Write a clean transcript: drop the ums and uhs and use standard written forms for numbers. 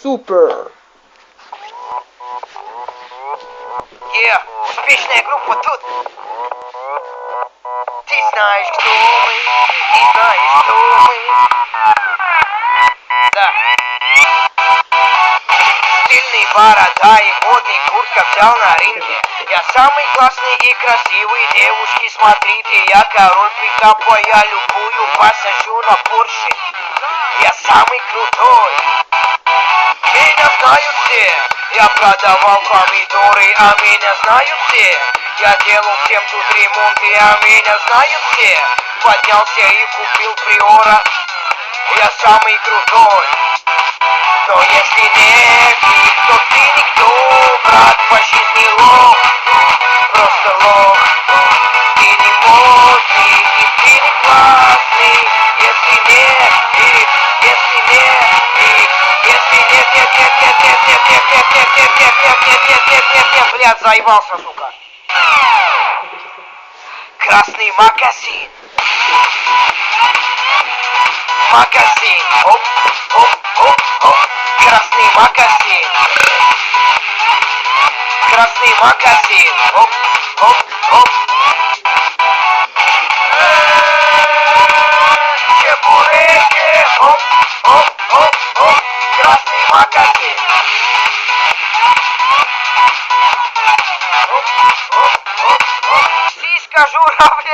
Супер! Успешная группа тут. Ты знаешь, кто мы. Ты знаешь, кто мы. Да. Стильный борода и модный куртка взял на рынке. Я самый классный и красивый, девушки, смотрите, я король пикапа, я любую посажу на Порше. Я самый крутой. Меня знают все. Я продавал помидоры, а меня знают все. Я делал всем тут ремонты, а меня знают все. Поднялся и купил приора. Я самый крутой. Но если не ты, то ты никто, брат, по жизни лох. Просто лох. Ты не модный, и ты не классный. Если нет, и если нет, и если нет, нет, нет, нет, нет, нет, нет, нет, нет, нет, нет, нет, нет, нет, нет, нет, нет, блядь, заебался, сука. Красный магазин. Магазин. Оп, оп, оп, оп. Красный магазин. Красный магазин. Оп, оп, оп. Чебуреки. Оп, оп, оп, оп. Красный магазин. Оп, оп, оп, оп. Сиська журавль.